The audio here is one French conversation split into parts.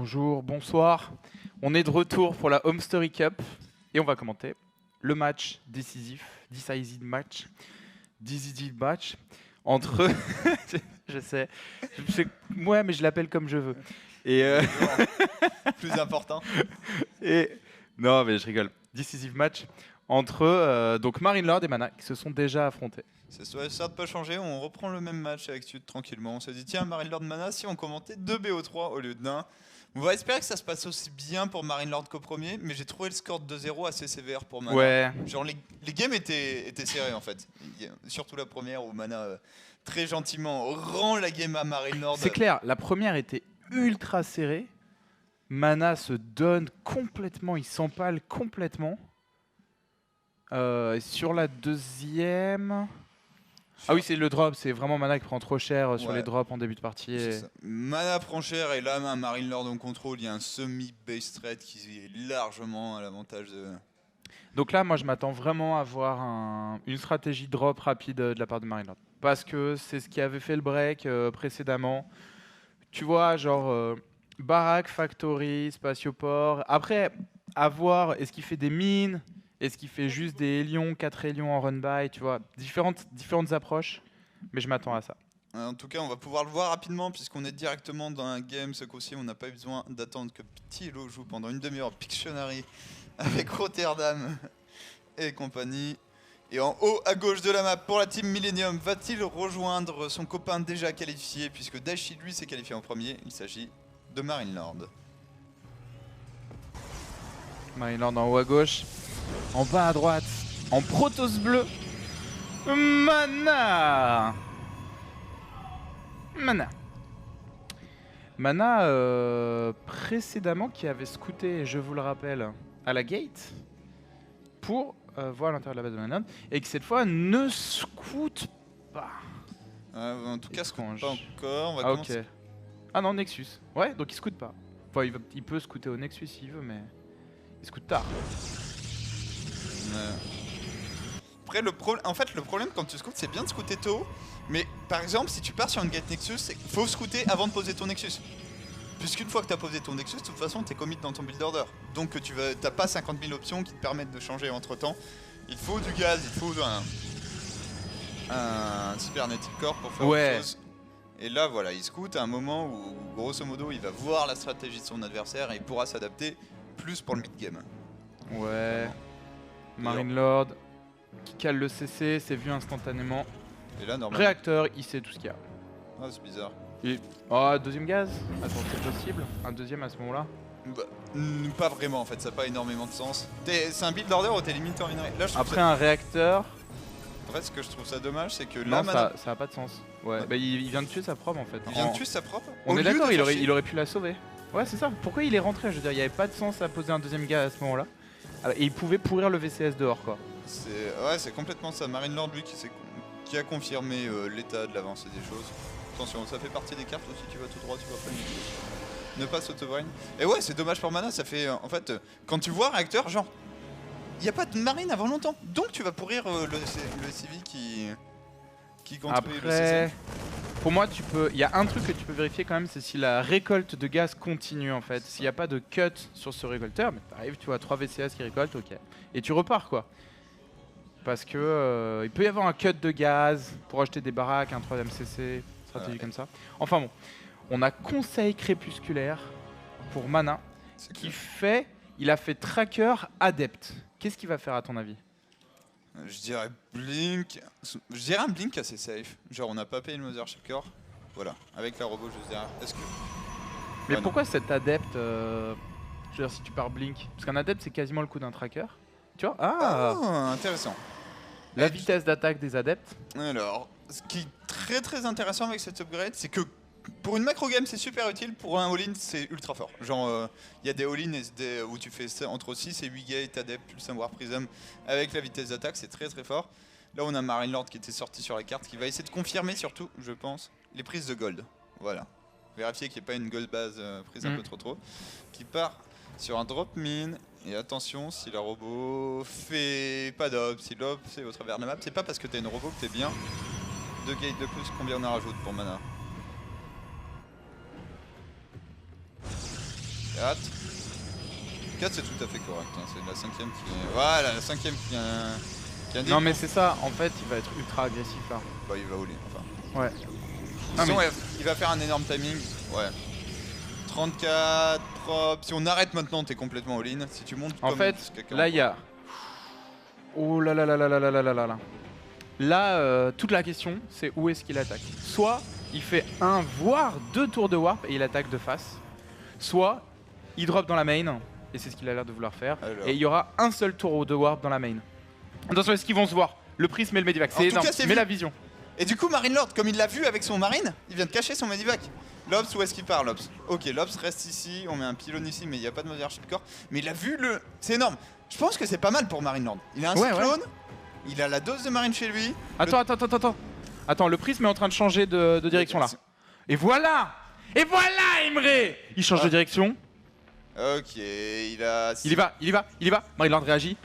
bonjour, bonsoir. On est de retour pour la Home Story Cup et on va commenter le match décisif, decisive match entre je sais, ouais, mais je l'appelle comme je veux. Et plus important. Et non, mais je rigole. Decisive match entre donc Marine Lord et Mana qui se sont déjà affrontés. C'est ça de pas changer, on reprend le même match avec Sud tranquillement. On s'est dit tiens, Marine Lord Mana, si on commentait 2 BO3 au lieu d'un. On va espérer que ça se passe aussi bien pour Marine Lord qu'au premier, mais j'ai trouvé le score de 2-0 assez sévère pour Mana. Ouais. Genre les games étaient serrés en fait. Surtout la première où Mana très gentiment rend la game à Marine Lord. C'est clair, la première était ultra serrée. Mana se donne complètement, il s'empale complètement. Sur la deuxième... Ah oui, c'est le drop, c'est vraiment Mana qui prend trop cher sur les drops en début de partie. Et... Mana prend cher et là, Marine Lord en contrôle, il y a un semi-base trade qui est largement à l'avantage de... Donc là, moi je m'attends vraiment à voir une stratégie drop rapide de la part de Marine Lord. Parce que c'est ce qui avait fait le break précédemment. Tu vois, genre Barack, Factory, Spatioport. Après, à voir, est-ce qu'il fait des mines ? Est-ce qu'il fait juste des hélions, 4 hélions en run-by, tu vois, différentes approches, mais je m'attends à ça. En tout cas, on va pouvoir le voir rapidement puisqu'on est directement dans un game ce coup-ci. On n'a pas eu besoin d'attendre que Petit Hello joue pendant une demi-heure Pictionary avec Rotterdam et compagnie. Et en haut à gauche de la map pour la team Millennium, va-t-il rejoindre son copain déjà qualifié puisque Daichi lui s'est qualifié en premier. Il s'agit de Marine Lord. Marine Lord en haut à gauche. En bas à droite, en Protoss bleu, Mana. Précédemment qui avait scouté, je vous le rappelle, à la gate pour voir l'intérieur de la base de Mana et qui cette fois ne scoute pas. En tout cas, scoute pas encore. On va commencer. Ok. Ah non, Nexus. Ouais, donc il scoute pas. Enfin, il peut scouter au Nexus s'il veut, mais il scoute tard. Après, le problème quand tu scoutes, c'est bien de scouter tôt. Mais par exemple, si tu pars sur une gate Nexus, il faut scouter avant de poser ton Nexus. Puisqu'une fois que tu as posé ton Nexus, de toute façon, tu es commit dans ton build order. Donc tu n'as pas 50 000 options qui te permettent de changer entre temps. Il faut du gaz, il faut un cybernetic core pour faire autre chose. Et là, voilà, il scoute à un moment où, grosso modo, il va voir la stratégie de son adversaire et il pourra s'adapter plus pour le mid-game. Ouais. Marine Lord qui cale le CC, c'est vu instantanément. Et là, normalement... Réacteur, il sait tout ce qu'il y a. Ah, c'est bizarre. Et... Oh, deuxième gaz. Attends, c'est possible? Un deuxième à ce moment-là? Bah, pas vraiment en fait, ça n'a pas énormément de sens. C'est un build order où t'es limité en minerai. Après un réacteur... Après, ce que je trouve ça dommage, c'est que là... Non, ça a pas de sens. Ouais, bah il vient de tuer sa propre en fait. Il vient de tuer sa propre. On est d'accord, il aurait pu la sauver. Ouais, c'est ça. Pourquoi il est rentré? Je veux dire, il n'y avait pas de sens à poser un deuxième gaz à ce moment-là. Et il pouvait pourrir le VCS dehors quoi. Ouais, c'est complètement ça. Marine Lord lui qui a confirmé l'état de l'avancée des choses. Attention, ça fait partie des cartes aussi, tu vas tout droit, tu vas pas ne pas s'auto-brain. Et ouais, c'est dommage pour Mana, ça fait en fait quand tu vois réacteur, genre il n'y a pas de marine avant longtemps. Donc tu vas pourrir le CV qui construit le CC. Pour moi, il y a un truc que tu peux vérifier quand même, c'est si la récolte de gaz continue en fait. S'il n'y a pas de cut sur ce récolteur, mais t'arrives, tu vois 3 VCS qui récoltent, ok. Et tu repars quoi. Parce que il peut y avoir un cut de gaz pour acheter des baraques, un 3ème CC, stratégie comme ça. Enfin bon, on a conseil crépusculaire pour Mana qui fait, il a fait tracker adepte. Qu'est-ce qu'il va faire à ton avis? Je dirais Blink. Je dirais un Blink assez safe. Genre on n'a pas payé le Mothership Core. Voilà, avec la robot je dirais. Est-ce que. Mais pourquoi cet adepte je veux dire si tu pars Blink? Parce qu'un adepte c'est quasiment le coup d'un tracker. Tu vois? Intéressant. La vitesse d'attaque des adeptes. Alors, ce qui est très très intéressant avec cet upgrade, c'est que pour une macro game c'est super utile, pour un all-in c'est ultra fort. Genre il y a des all-in où tu fais entre 6 et 8 gates adept plus un War Prism avec la vitesse d'attaque, c'est très très fort. Là on a Marine Lord qui était sorti sur la carte, qui va essayer de confirmer surtout, je pense, les prises de gold. Voilà. Vérifier qu'il n'y ait pas une gold base prise un peu trop. Qui part sur un drop mine. Et attention, si la robot fait pas d'op, si l'op c'est au travers de la map, c'est pas parce que t'as une robot que t'es bien. 2 gates de plus, combien on en rajoute pour Mana? 4. 4 c'est tout à fait correct, hein. C'est la 5ème qui est... Voilà, la 5ème qui a un Non mais c'est ça, en fait il va être ultra agressif là. Bah il va all-in, enfin. Ouais. Sinon, il va faire un énorme timing. Ouais. 34 prop. Si on arrête maintenant, t'es complètement all-in. Si tu montes En comme fait, là il y a... Oh là là là là là là là là là là. Là, toute la question, c'est où est-ce qu'il attaque. Soit il fait un, voire 2 tours de warp et il attaque de face. Soit il drop dans la main, et c'est ce qu'il a l'air de vouloir faire. Alors. Et il y aura un seul tour de warp dans la main. Attention, est-ce qu'ils vont se voir? Le prisme et le medivac, c'est énorme, mais la vision. Et du coup, Marine Lord, comme il l'a vu avec son marine, il vient de cacher son medivac. Lobs, où est-ce qu'il part, Lobs? Ok, Lobs reste ici, on met un pylône ici, mais il n'y a pas de mothership core. Mais il a vu le... C'est énorme. Je pense que c'est pas mal pour Marine Lord. Il a un cyclone, il a la dose de marine chez lui. Attends. Attends, le prisme est en train de changer de direction là. Et voilà! Et voilà, Imre! Il change de direction. Ok, il a... Il y va. Marine Lord réagit.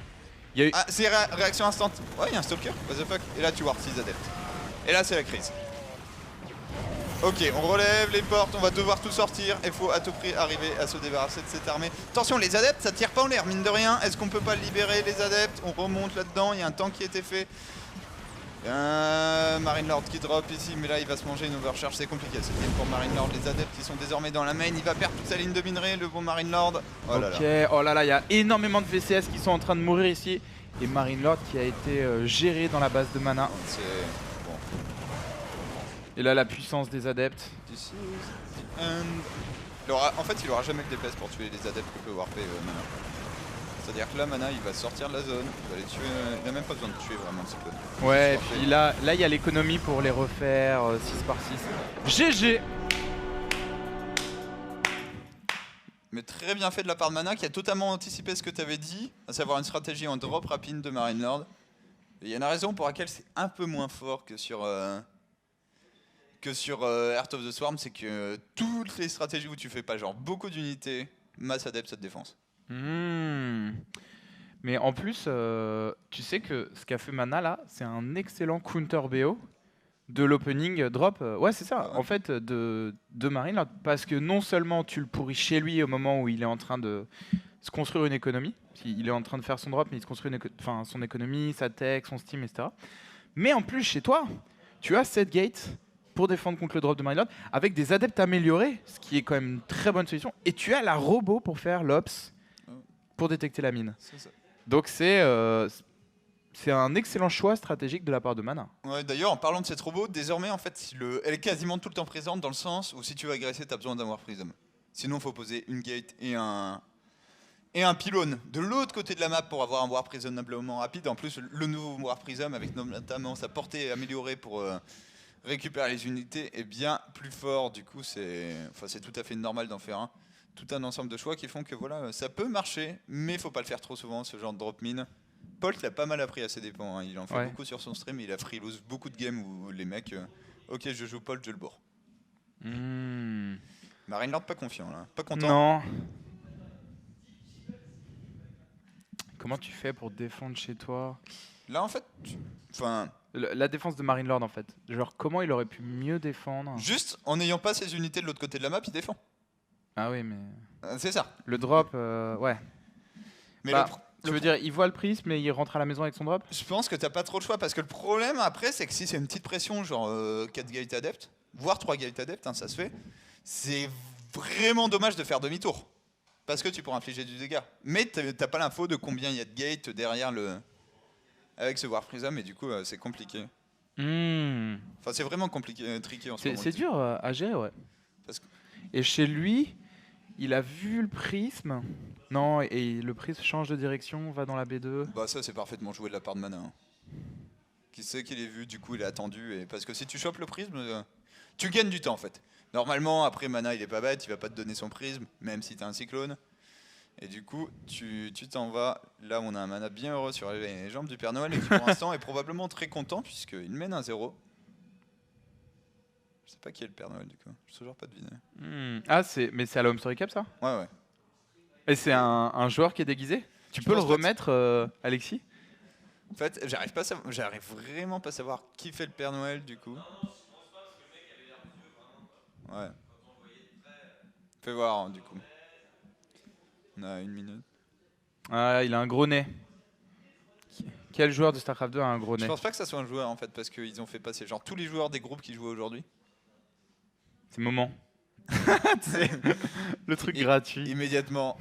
Il y a eu... Ah, c'est réaction instant. Ouais, il y a un stalker, what the fuck. Et là, tu warp 6 adeptes. Et là, c'est la crise. Ok, on relève les portes, on va devoir tout sortir. Il faut à tout prix arriver à se débarrasser de cette armée. Attention, les adeptes, ça tire pas en l'air, mine de rien. Est-ce qu'on peut pas libérer les adeptes? On remonte là-dedans, il y a un tank qui a été fait. Marine Lord qui drop ici, mais là il va se manger une overcharge, c'est compliqué cette game pour Marine Lord. Les adeptes qui sont désormais dans la main, il va perdre toute sa ligne de minerai, le bon Marine Lord. Oh là là. Oh là là, il y a énormément de VCS qui sont en train de mourir ici. Et Marine Lord qui a été géré dans la base de mana. C'est bon. Et là la puissance des adeptes. En fait il aura jamais le DPS pour tuer les adeptes qu'on peut warper mana. C'est-à-dire que là, Mana, il va sortir de la zone, il va les tuer, il n'a même pas besoin de tuer vraiment le cyclone. Ouais, et puis là, il y a l'économie pour les refaire 6 par 6. GG. Mais très bien fait de la part de Mana, qui a totalement anticipé ce que tu avais dit, à savoir une stratégie en drop rapide de Marine Lord. Il y a une raison pour laquelle c'est un peu moins fort que sur Heart of the Swarm, c'est que toutes les stratégies où tu fais pas genre beaucoup d'unités, masse adepte, ça te défonce. Mais en plus, tu sais que ce qu'a fait Mana là, c'est un excellent counter BO de l'opening drop. Ouais, c'est ça, en fait, de Marine Lord. Parce que non seulement tu le pourris chez lui au moment où il est en train de se construire une économie, il est en train de faire son drop, mais il se construit son économie, sa tech, son steam, etc. Mais en plus, chez toi, tu as cette gate pour défendre contre le drop de Marine Lord avec des adeptes améliorés, ce qui est quand même une très bonne solution. Et tu as la robot pour faire l'ops pour détecter la mine. Ça. Donc c'est un excellent choix stratégique de la part de Mana. Ouais, d'ailleurs, en parlant de cette robot, désormais, en fait, elle est quasiment tout le temps présente dans le sens où si tu veux agresser, tu as besoin d'un War Prism. Sinon, il faut poser une gate et un pylône de l'autre côté de la map pour avoir un War Prism raisonnablement rapide. En plus, le nouveau War Prism, avec notamment sa portée améliorée pour récupérer les unités, est bien plus fort. Du coup, c'est tout à fait normal d'en faire un. Tout un ensemble de choix qui font que voilà, ça peut marcher, mais faut pas le faire trop souvent, ce genre de drop mine. Polt l'a pas mal appris à ses dépens, hein. Il en fait beaucoup sur son stream, il a free lose beaucoup de games où les mecs, ok je joue Polt, je le bourre. Marine Lord pas confiant là, pas content. Non. Comment tu fais pour défendre chez toi? Là en fait, la défense de Marine Lord en fait, genre comment il aurait pu mieux défendre? Juste en n'ayant pas ses unités de l'autre côté de la map, il défend. Ah oui mais... c'est ça. Le drop, ouais. Mais tu veux dire, il voit le prisme mais il rentre à la maison avec son drop? Je pense que t'as pas trop le choix parce que le problème après c'est que si c'est une petite pression genre 4 gates adeptes, voire 3 gates adeptes, hein, ça se fait, c'est vraiment dommage de faire demi-tour. Parce que tu pourras infliger du dégât. Mais t'as pas l'info de combien il y a de gates derrière avec ce War Prism et du coup c'est compliqué. Enfin c'est vraiment compliqué, tricky en ce moment. C'est dur à gérer, ouais. Et chez lui... Il a vu le prisme. Non, et le prisme change de direction, va dans la B2. Bah ça c'est parfaitement joué de la part de Mana. Hein. Qui sait qu'il est vu, du coup il est attendu. Et parce que si tu chopes le prisme, tu gagnes du temps en fait. Normalement après Mana il est pas bête, il va pas te donner son prisme, même si t'as un cyclone. Et du coup tu t'en vas. Là on a un Mana bien heureux sur les jambes du Père Noël et qui pour l'instant est probablement très content puisqu'il mène 1-0. Je sais pas qui est le Père Noël du coup, je sais toujours pas deviner. Ah mais c'est à la Home Story Cup ça? Ouais. Et c'est un joueur qui est déguisé? Tu peux le remettre Alexis? En fait j'arrive vraiment pas à savoir qui fait le Père Noël du coup. Ouais. Fais voir hein, du coup. On a 1 minute. Ah, il a un gros nez. Quel joueur de StarCraft 2 a un gros Je nez? pense pas que ça soit un joueur en fait, parce qu'ils ont fait passer genre tous les joueurs des groupes qui jouaient aujourd'hui. C'est moment. C'est le truc Et- gratuit. Immédiatement.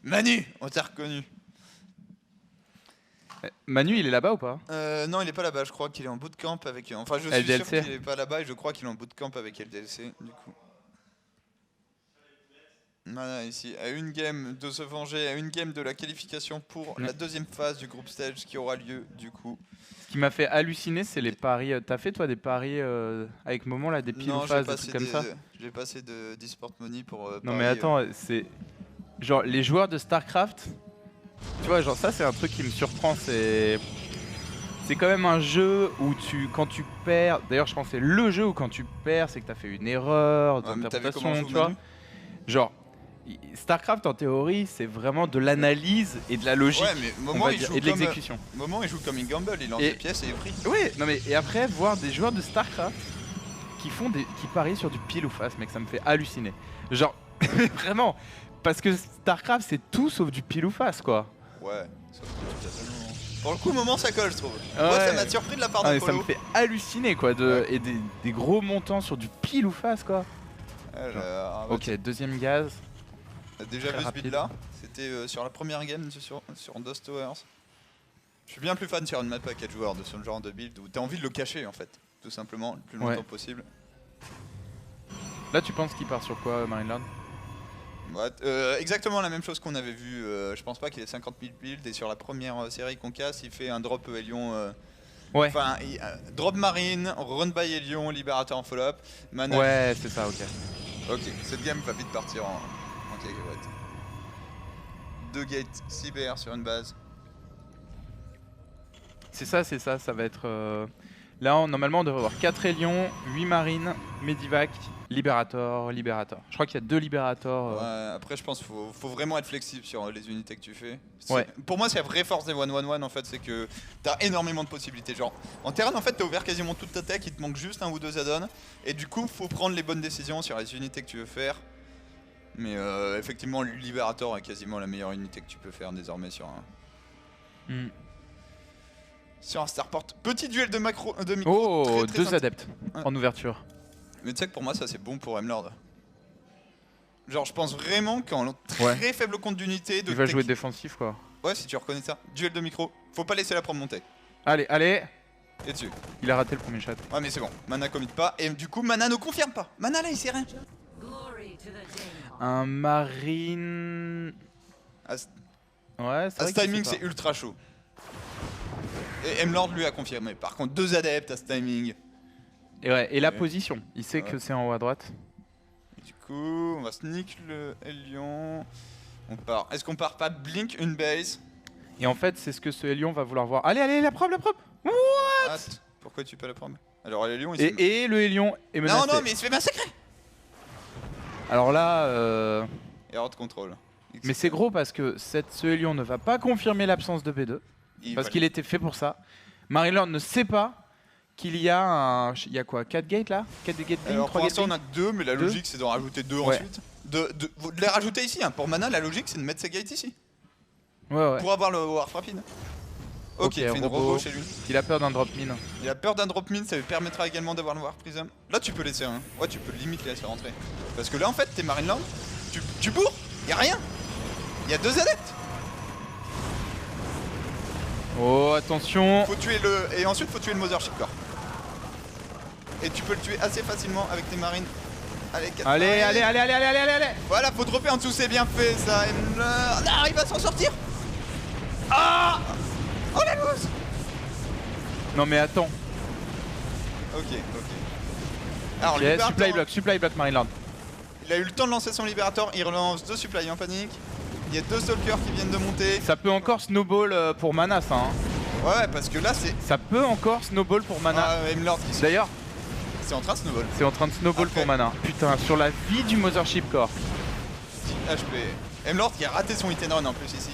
Manu, on t'a reconnu. Manu, il est là-bas ou pas? Non, il est pas là-bas, je crois qu'il est en bootcamp avec. Enfin, je suis LDLC. sûr qu'il est pas là-bas et je crois qu'il est en bootcamp avec LDLC, du coup. Voilà, ici, à une game de se venger, à une game de la qualification pour la deuxième phase du groupe stage qui aura lieu, du coup. Ce qui m'a fait halluciner, c'est les paris. T'as fait toi des paris avec Momon là, des piles ou Non, face, des trucs comme ça? j'ai passé d'eSport Money pour. Non mais attends, c'est genre les joueurs de StarCraft. Tu vois, genre ça c'est un truc qui me surprend. C'est quand même un jeu où quand tu perds. D'ailleurs, je pense que c'est le jeu où quand tu perds, c'est que t'as fait une erreur d'interprétation, tu vois. Genre StarCraft en théorie, c'est vraiment de l'analyse et de la logique, ouais, mais on va dire, et de l'exécution. Moment, il joue comme une gamble, il lance des pièces et il prie. Oui, non mais et après voir des joueurs de StarCraft qui parient sur du pile ou face, mec, ça me fait halluciner. Genre vraiment, parce que StarCraft c'est tout sauf du pile ou face quoi. Ouais, sauf que tu as tellement. Pour le coup, Moment ça colle, je trouve. Ouais. Moi, ça m'a surpris de la part Ah, d'Apollo. ça me fait halluciner quoi, et des gros montants sur du pile ou face quoi. Alors, Ok, deuxième gaz. t'as déjà très vu ce rapide. build là? C'était sur la première game sur Dust Towers. Je suis bien plus fan sur une map à 4 joueurs de ce genre de build où t'as envie de le cacher en fait, tout simplement, le plus longtemps Ouais. possible. Là tu penses qu'il part sur quoi, Marineland? Ouais, exactement la même chose qu'on avait vu. Je pense pas qu'il ait 50 000 builds et sur la première série qu'on casse, il fait un drop Hélion. Ouais. Enfin, drop marine, run by Hélion, libérateur en follow-up. Mana. Ouais, c'est ça, ok. Ok, cette game va vite partir en cacahuète. 2 gates cyber sur une base. C'est ça, ça va être... Là, normalement, on devrait avoir 4 Hélions, 8 marines, Medivac, Liberator. Je crois qu'il y a 2 Liberators. Ouais, après, je pense qu'il faut vraiment être flexible sur les unités que tu fais. Ouais. Pour moi, c'est la vraie force des 1-1-1 en fait, c'est que t'as énormément de possibilités. Genre, en terrain, en fait, t'as ouvert quasiment toute ta tech, il te manque juste un ou deux add-ons. Et du coup, faut prendre les bonnes décisions sur les unités que tu veux faire. Mais effectivement, le Liberator est quasiment la meilleure unité que tu peux faire désormais sur un starport. Petit duel de micro. Oh, très 2 adeptes Ouais. en ouverture. Mais tu sais que pour moi, ça c'est bon pour Mlord. Genre, je pense vraiment qu'en très faible compte d'unité. Il va jouer défensif quoi. Ouais, si tu reconnais ça. Duel de micro. Faut pas laisser la probe monter. Allez, allez. Et dessus. Il a raté le premier chat. Ouais, mais c'est bon. Mana commit pas. Et du coup, Mana ne confirme pas. Mana là, il sait rien. Un marine... À Ouais, c'est vrai ce qu'il timing, sait c'est pas. ultra chaud. Et Mlord lui a confirmé. Par contre, 2 adeptes à ce timing. Et, ouais, et la Ouais. position, il sait que c'est en haut à droite. Du coup, on va sneak le Hélion. On part. Est-ce qu'on part pas Blink une base? Et en fait, c'est ce que ce Hélion va vouloir voir. Allez, allez, la probe. What? Pourquoi tu peux la prendre? Alors, l'Hélion, il se fait... Et le Hélion est menacé. Non, mais il se fait massacrer. Alors là, Erreur de contrôle. mais c'est gros parce que ce Hélion ne va pas confirmer l'absence de B2. Parce qu'il était fait pour ça. Maryland ne sait pas qu'il y a un... Il y a quoi, 4 gates là? 4 gates blink, Alors 3 pour gates l'instant on blink a 2, mais la Deux. logique c'est d'en rajouter 2 Ouais. ensuite. De les rajouter ici, hein. Pour Mana la logique c'est de mettre ses gates ici. Ouais. Pour avoir le warp rapide. Ok, il fait une robot. robot chez lui. Il a peur d'un drop mine. Il a peur d'un drop mine, ça lui permettra également d'avoir le warp prism. Là tu peux laisser, hein. Ouais tu peux limite les laisser rentrer. Parce que là en fait t'es Marineland, tu bourres, y'a rien. Y'a 2 adeptes. Oh, attention. Faut tuer le. Et ensuite faut tuer le Mothership Core. Et tu peux le tuer assez facilement avec tes marines. Allez, 4 Allez, marines. allez. Voilà, faut dropper en dessous, c'est bien fait ça. Non, il va s'en sortir. Ah. Oh la loose. Non mais attends. Ok. Alors, Ok, le libérateur, supply block Maryland. il a eu le temps de lancer son libérateur, il relance 2 supply en panique. Il y a 2 stalkers qui viennent de monter. Ça peut encore snowball pour mana ça. Hein. Ouais, parce que là c'est. Ça peut encore snowball pour mana. Ah, Mlord qui D'ailleurs, c'est en train de snowball. c'est en train de snowball Après. pour mana. Putain, sur la vie du Mothership Core. 10 HP. Mlord qui a raté son hit and run en plus ici.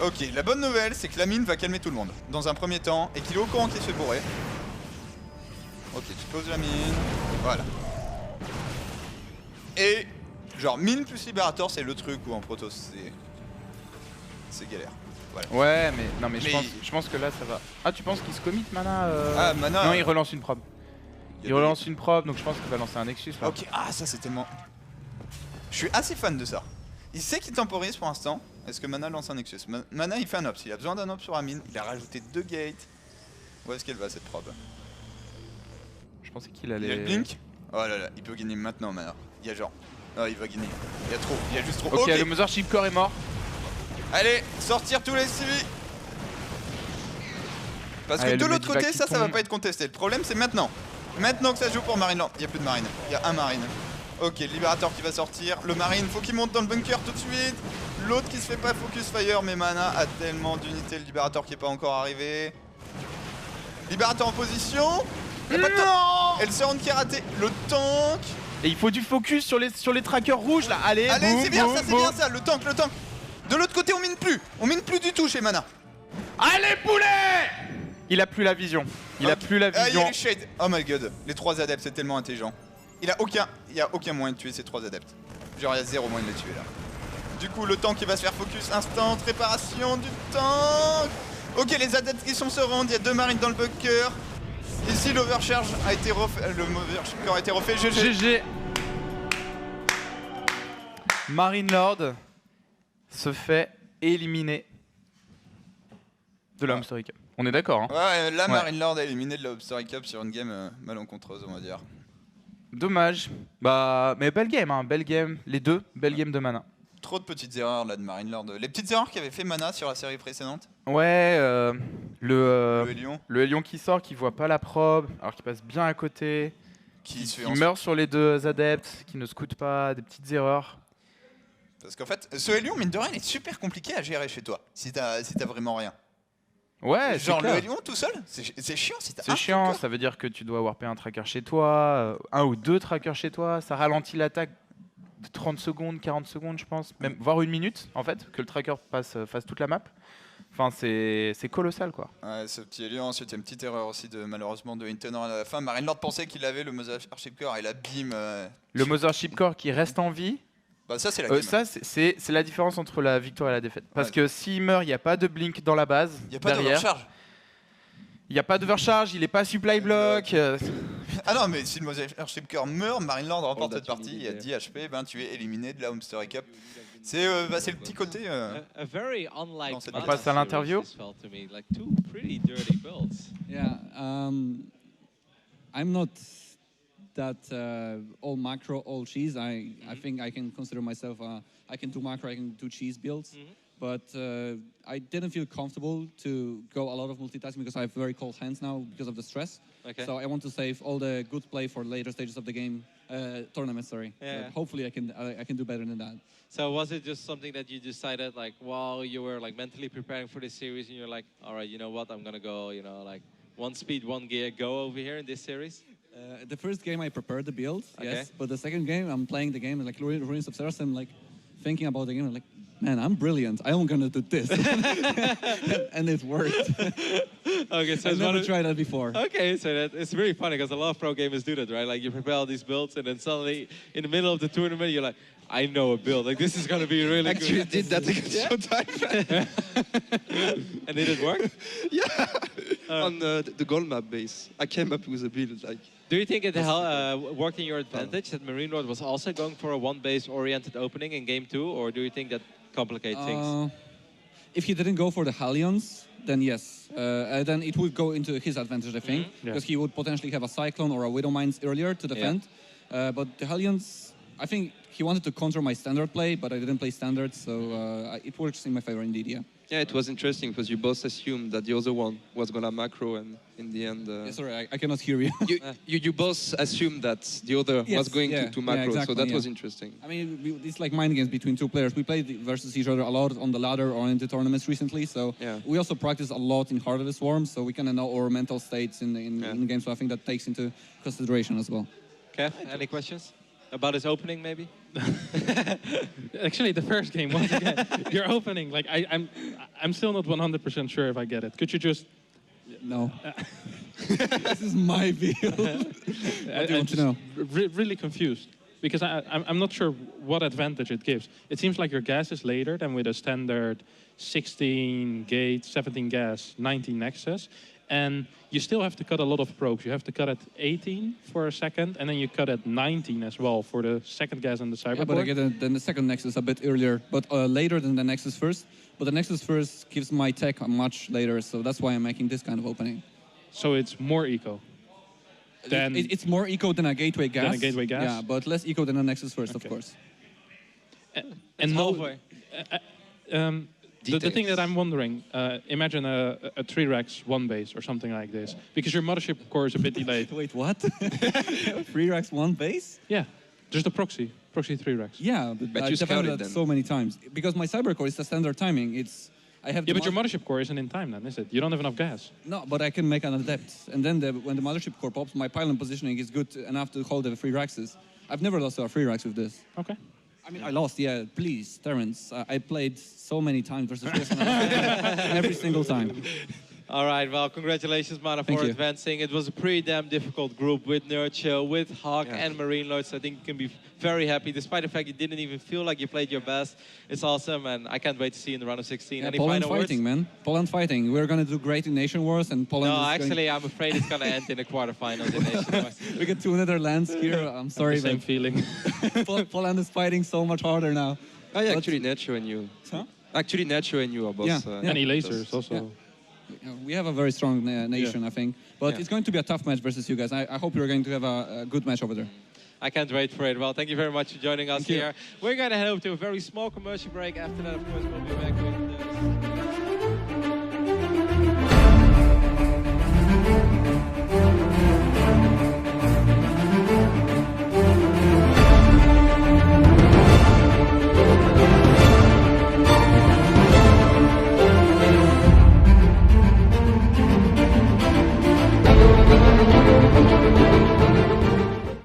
Ok, la bonne nouvelle c'est que la mine va calmer tout le monde dans un premier temps et qu'il est au courant qu'il se fait bourrer. Ok, tu poses la mine. Voilà. Et Genre mine plus libérator, c'est le truc où en proto c'est galère. Voilà. Ouais, mais non, mais je pense que là ça va. Ah, tu penses qu'il se commit mana Ah, mana. Non, il relance une probe. Il relance une probe, donc je pense qu'il va lancer un Nexus là. Ok, ah, ça c'est tellement. Je suis assez fan de ça. Il sait qu'il temporise pour l'instant. Est-ce que Mana lance un Nexus? Mana il fait un ops, il a besoin d'un ops sur la mine. Il a rajouté 2 gates. Où est-ce qu'elle va cette probe? Je pensais qu'il allait. Il y a le blink. Oh là là, il peut gagner maintenant Mana. Il y a genre. Oh, il va gagner. Il y a trop, il y a juste trop. Ok, le Mothership Core est mort. Allez, sortir tous les civils. Parce que Allez, de le l'autre Medivac côté, qui ça va tombe. pas être contesté. Le problème c'est maintenant. Maintenant que ça joue pour Marine Lord. Il y a plus de marine. Il y a un marine. Ok, libérateur qui va sortir. Le marine, faut qu'il monte dans le bunker tout de suite. L'autre qui se fait pas focus fire, mais Mana a tellement d'unités. Le libérateur qui est pas encore arrivé. Libérateur en position. Non. Et le Surround qui a raté. Le tank. Et il faut du focus sur les trackers rouges là. Allez, Allez, boum, c'est bien boum, ça, c'est boum. bien ça. Le tank, le tank. De l'autre côté, on mine plus. On mine plus du tout chez Mana. Allez, poulet. Il a plus la vision. Il a plus la Ah, il y a vision. les shades. Oh my god. Les 3 adeptes, c'est tellement intelligent. Il y a aucun moyen de tuer ces 3 adeptes. Genre, il y a 0 moyen de les tuer là. Du coup, le tank qui va se faire focus instant, réparation du tank. Ok, les adeptes qui sont se rendent, il y a 2 marines dans le bunker. Ici, l'overcharge a été refait. Le overcharge a été refait. GG. GG. Marine Lord se fait éliminer de la Home Story Cup. On est d'accord, hein? Ouais, la Marine Lord a éliminé de la Story Cup sur une game malencontreuse, on va dire. Dommage. Bah, mais belle game, hein, belle game. Les deux, belle game de Mana. Trop de petites erreurs là de Marine Lord. Les petites erreurs qu'avait fait Mana sur la série précédente. Ouais, Le Hélion. le Hélion qui sort, qui voit pas la probe, alors qu'il passe bien à côté, Qui se fait qui meurt sur les deux adeptes, qui ne scoute pas, des petites erreurs. Parce qu'en fait, ce Hélion, mine de rien, est super compliqué à gérer chez toi. Si t'as vraiment rien. Ouais, Genre c'est le clair. Hélion tout seul, c'est chiant si t'as un C'est chiant, tracker. ça veut dire que tu dois warper un tracker chez toi, un ou deux trackers chez toi, ça ralentit l'attaque de 30 secondes, 40 secondes je pense, même voire une minute en fait, que le tracker fasse toute la map. Enfin c'est colossal quoi. Ouais, ce petit Hélion, ensuite il y a une petite erreur aussi malheureusement de Hinton à la fin. Marine Lord pensait qu'il avait le Mothership Core et la bim. Le Mothership Core qui reste en vie, Bah ça c'est la game. ça c'est la différence entre la victoire et la défaite. Parce Ouais. que s'il meurt, il n'y a pas de blink dans la base, Il y a pas derrière. d'overcharge. Il n'y a pas d'overcharge, il est pas supply block. Ah non, mais si le Mothership Core meurt, Marine Lord remporte cette that you partie, il need y a there. 10 HP, ben tu es éliminé de la Home Story Cup. C'est le petit côté. A very unlike On Mana passe à l'interview. series, this felt to me, like two pretty dirty builds. Yeah, I'm not that all macro, all cheese. I think I can consider myself. I can do macro, I can do cheese builds, but I didn't feel comfortable to go a lot of multitasking because I have very cold hands now because of the stress. Okay. So I want to save all the good play for later stages of the game, tournament. Sorry. Yeah. But hopefully I can do better than that. So was it just something that you decided, like, while you were like mentally preparing for this series, and you're like, all right, you know what, I'm gonna go, you know, like one speed, one gear, go over here in this series? The first game I prepared the build, Okay. yes. But the second game, I'm playing the game, like Ruins of Ceres, I'm like thinking about the game, I'm like, man, I'm brilliant. I'm gonna do this, and it worked. Okay, so I've it's one never of- tried that before. Okay, so that it's really funny because a lot of pro gamers do that, right? Like you prepare all these builds, and then suddenly in the middle of the tournament, you're like, I know a build. Like this is gonna be really Actually, I good. did that against Yeah? Showtime. And did it work? On the gold map base. I came up with a build like Do you think it worked in your advantage that Marine Lord was also going for a one-base oriented opening in game 2, or do you think that complicates things? If he didn't go for the Hellions, then yes. Then it would go into his advantage, I think, because he would potentially have a Cyclone or a Widow Mines earlier to defend. But the Hellions, I think he wanted to counter my standard play, but I didn't play standard, so it works in my favor indeed, yeah. yeah, it was interesting because you both assumed that the other one was gonna macro, and in the end, Yeah, sorry, I cannot hear you. you both assumed that the other Yes, was going yeah, to yeah, macro, exactly, so that yeah. was interesting. I mean, it's like mind games between two players. We played versus each other a lot on the ladder or in the tournaments recently, so Yeah. we also practice a lot in Heart of the Swarm, so we kind of know our mental states in games, so I think that takes into consideration as well. Kev, any questions? About his opening, maybe? Actually, the first game, once again, your opening, like I'm still not 100% sure if I get it. Could you just? No. This is my build. What do you want to know? Really confused. Because I'm not sure what advantage it gives. It seems like your gas is later than with a standard 16 gate, 17 gas, 19 Nexus. And you still have to cut a lot of probes. You have to cut at 18 for a second, and then you cut at 19 as well for the second gas and the cyberport. Yeah, but I get then the second Nexus a bit earlier, but later than the Nexus first. But the Nexus first gives my tech much later, so that's why I'm making this kind of opening. So it's more eco. Than It's more eco than a gateway gas. Than a gateway gas? Yeah, but less eco than a Nexus first, Okay. of course. and halfway. The thing that I'm wondering, imagine a 3-racks 1 base or something like this, because your mothership core is a bit delayed. Wait, what? 3 racks, 1 base? Yeah, just a proxy 3-racks. Yeah, But I've you defined scouted that then. so many times. Because my cybercore is the standard timing. I have Yeah, the but your mothership core isn't in time then, is it? You don't have enough gas. No, but I can make an adept. And then when the mothership core pops, my pylon positioning is good enough to hold the 3 racks. I've never lost to a 3 racks with this. Okay. I mean, I lost, yeah, please, Terrence. I played so many times versus this, and every single time. All right, well, congratulations, Mana, Thank for you. advancing. It was a pretty damn difficult group with Nerdchill, with Hawk and Marine Lords. I think you can be very happy, despite the fact you didn't even feel like you played your best. It's awesome, and I can't wait to see you in the round of 16. Yeah, Any Poland final fighting, words? man. Poland fighting. We're going to do great in Nation Wars, and Poland No, is actually, I'm afraid it's going to end in the quarterfinals in Nation Wars. we get 2 Netherlands here. I'm sorry, Same but feeling. Poland is fighting so much harder now. Oh, yeah, actually, Nacho and you. Huh? Actually, Nacho and you are both. Yeah, yeah. Any lasers also. Yeah. We have a very strong nation, I think. But Yeah. it's going to be a tough match versus you guys. I hope you're going to have a good match over there. I can't wait for it. Well, thank you very much for joining us Thank you. here. We're going to head over to a very small commercial break. After that, of course, we'll be back with